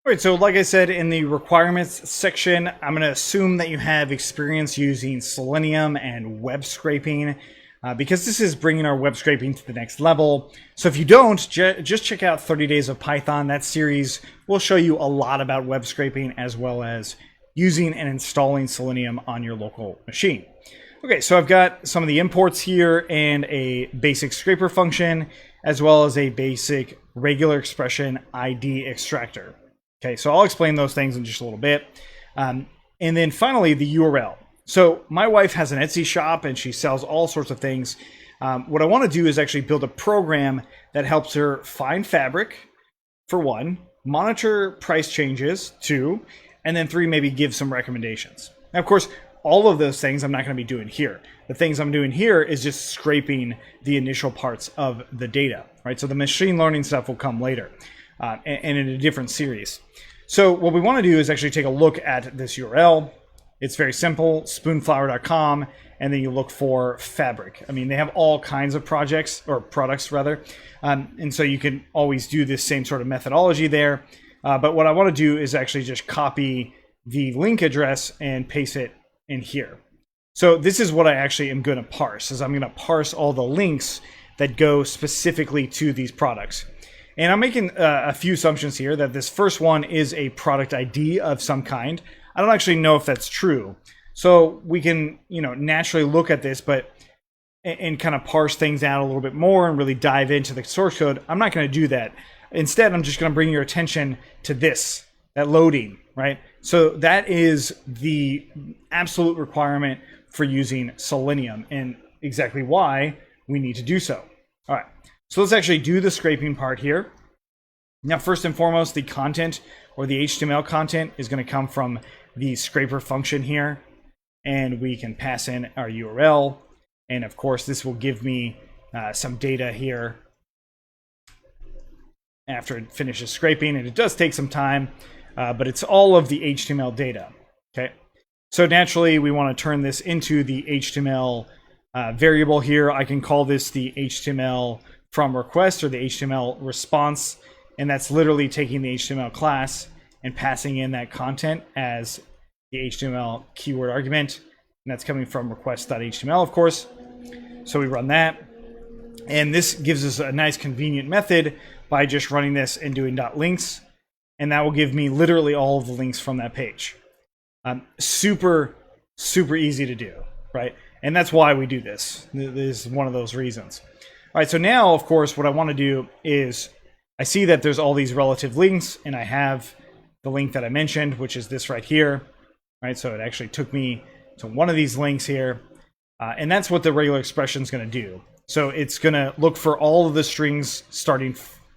All right, so like I said in the requirements section, I'm going to assume that you have experience using Selenium and web scraping because this is bringing our web scraping to the next level. So if you don't, just check out 30 Days of Python. That series will show you a lot about web scraping as well as using and installing Selenium on your local machine. Okay, so I've got some of the imports here and a basic scraper function as well as a basic regular expression ID extractor. Okay, so I'll explain those things in just a little bit. And then finally, the URL. So my wife has an Etsy shop and she sells all sorts of things. What I want to do is actually build a program that helps her find fabric, for one, monitor price changes, two, and then three, maybe give some recommendations. Now, of course, all of those things I'm not going to be doing here. The things I'm doing here is just scraping the initial parts of the data, right? So the machine learning stuff will come later. And in a different series. So what we want to do is actually take a look at this URL. It's very simple, spoonflower.com, and then you look for fabric. I mean, they have all kinds of projects, or products rather, and so you can always do this same sort of methodology there. But what I want to do is actually just copy the link address and paste it in here. So this is what I actually am going to parse, is I'm going to parse all the links that go specifically to these products. And I'm making a few assumptions here that this first one is a product ID of some kind. I don't actually know if that's true. So we can, naturally look at this, but and kind of parse things out a little bit more and really dive into the source code. I'm not going to do that. Instead, I'm just going to bring your attention to this, that loading, right? So that is the absolute requirement for using Selenium and exactly why we need to do so. All right. So let's actually do the scraping part here. Now, first and foremost, the content or the HTML content is going to come from the scraper function here. And we can pass in our URL. And of course, this will give me some data here after it finishes scraping. And it does take some time, but it's all of the HTML data. Okay. So naturally, we want to turn this into the HTML variable here. I can call this the HTML from request or the HTML response, and that's literally taking the HTML class and passing in that content as the HTML keyword argument, and that's coming from request.html, of course. So we run that, and this gives us a nice convenient method by just running this and doing .links, and that will give me literally all of the links from that page. Super easy to do, right? And that's why we do this. This is one of those reasons. All right, so now, of course, what I want to do is I see that there's all these relative links, and I have the link that I mentioned, which is this right here. Right, so it actually took me to one of these links here, and that's what the regular expression is going to do. So it's going to look for all of the strings starting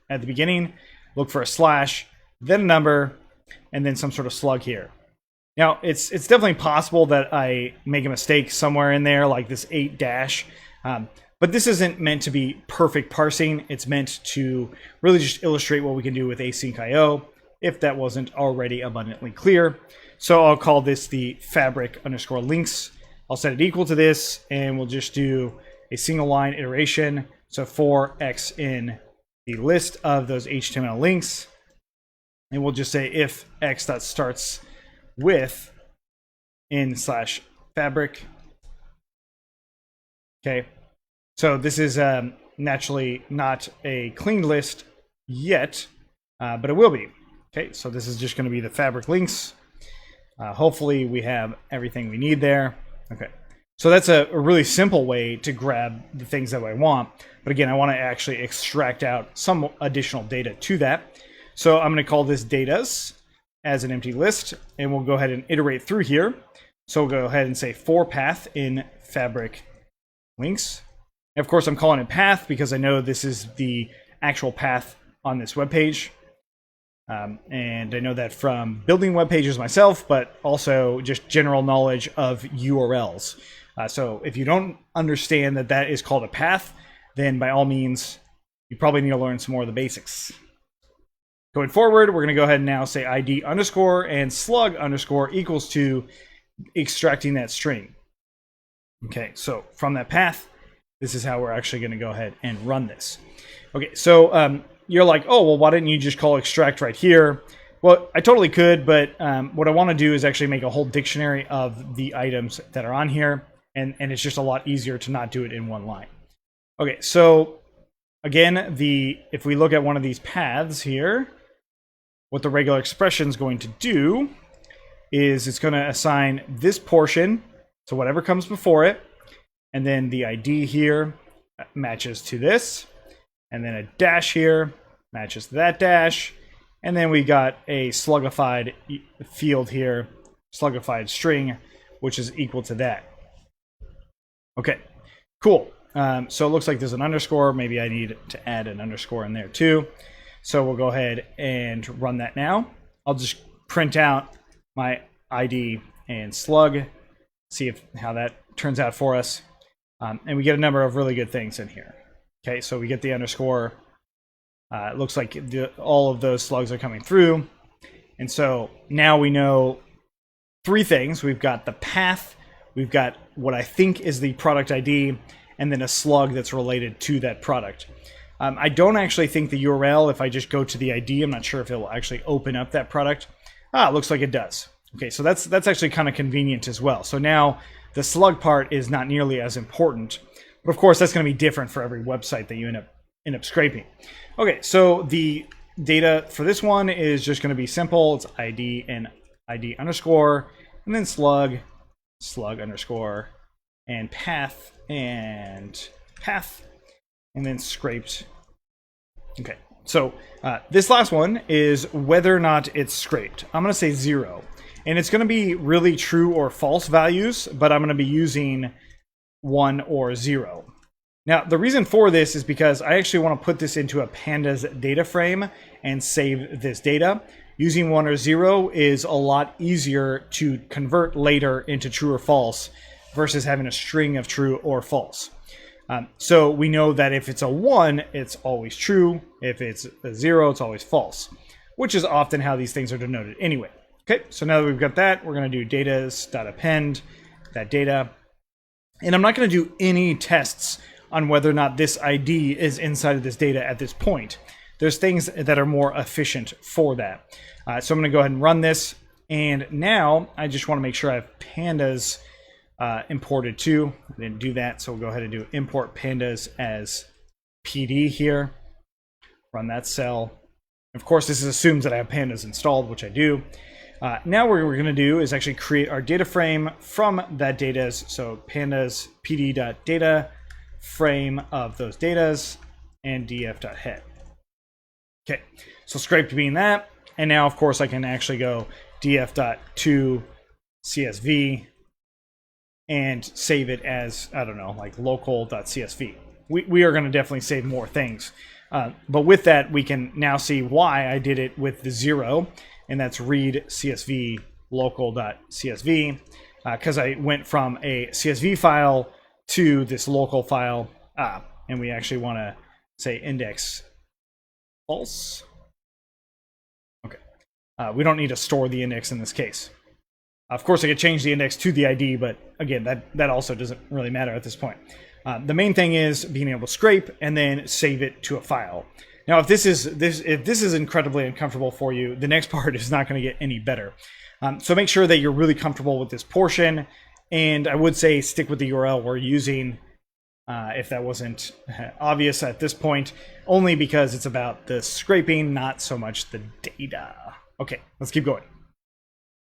at the beginning, look for a slash, then a number, and then some sort of slug here. Now, it's definitely possible that I make a mistake somewhere in there, like this 8 dash. But this isn't meant to be perfect parsing. It's meant to really just illustrate what we can do with async IO, if that wasn't already abundantly clear. So I'll call this the fabric_links. I'll set it equal to this, and we'll just do a single line iteration. So for x in the list of those HTML links, and we'll just say if x.starts with in/fabric. Okay. So this is naturally not a cleaned list yet, but it will be. Okay, so this is just going to be the fabric links. Hopefully we have everything we need there. Okay, so that's a really simple way to grab the things that I want. But again, I want to actually extract out some additional data to that. So I'm going to call this datas as an empty list, and we'll go ahead and iterate through here. So we'll go ahead and say for path in fabric links. And of course, I'm calling it path because I know this is the actual path on this web page. And I know that from building web pages myself, but also just general knowledge of URLs. So if you don't understand that that is called a path, then by all means, you probably need to learn some more of the basics. Going forward, we're going to go ahead and now say ID underscore and slug underscore equals to extracting that string. Okay, so from that path, this is how we're actually going to go ahead and run this. Okay, so you're like, oh, well, why didn't you just call extract right here? Well, I totally could, but what I want to do is actually make a whole dictionary of the items that are on here, and it's just a lot easier to not do it in one line. Okay, so again, if we look at one of these paths here, what the regular expression is going to do is it's going to assign this portion to whatever comes before it, and then the ID here matches to this, and then a dash here matches to that dash, and then we got a slugified field here, slugified string, which is equal to that. Okay, cool. So it looks like there's an underscore. Maybe I need to add an underscore in there too. So we'll go ahead and run that now. I'll just print out my ID and slug, see how that turns out for us. And we get a number of really good things in here. Okay, so we get the underscore. It looks like all of those slugs are coming through. And so now we know three things. We've got the path, we've got what I think is the product ID, and then a slug that's related to that product. I don't actually think the URL, if I just go to the ID, I'm not sure if it will actually open up that product. It looks like it does. Okay, so that's actually kind of convenient as well. So now the slug part is not nearly as important, but of course that's going to be different for every website that you end up scraping. Okay, so the data for this one is just going to be simple. It's ID and ID underscore, and then slug underscore, and path, and then scraped. Okay, so this last one is whether or not it's scraped. I'm going to say 0. And it's going to be really true or false values, but I'm going to be using 1 or 0. Now, the reason for this is because I actually want to put this into a pandas data frame and save this data. Using 1 or 0 is a lot easier to convert later into true or false versus having a string of true or false. So we know that if it's a 1, it's always true. If it's a 0, it's always false, which is often how these things are denoted anyway. Okay, so now that we've got that, we're going to do datas.append that data. And I'm not going to do any tests on whether or not this ID is inside of this data at this point. There's things that are more efficient for that. So I'm going to go ahead and run this. And now I just want to make sure I have pandas imported too. I didn't do that, so we'll go ahead and do import pandas as PD here. Run that cell. Of course, this assumes that I have pandas installed, which I do. Now what we're going to do is actually create our data frame from that data. So pandas pd.data frame of those datas and df.head. Okay, so scraped being that. And now, of course, I can actually go df.to CSV and save it as, I don't know, like local.csv. We are going to definitely save more things. But with that, we can now see why I did it with the 0. And that's read CSV local.csv, because I went from a CSV file to this local file, and we actually want to say index false. Okay, we don't need to store the index in this case. Of course, I could change the index to the ID, but again, that also doesn't really matter at this point. The main thing is being able to scrape and then save it to a file. Now, if this is incredibly uncomfortable for you, the next part is not going to get any better. So make sure that you're really comfortable with this portion, and I would say stick with the URL we're using if that wasn't obvious at this point, only because it's about the scraping, not so much the data. Okay, let's keep going.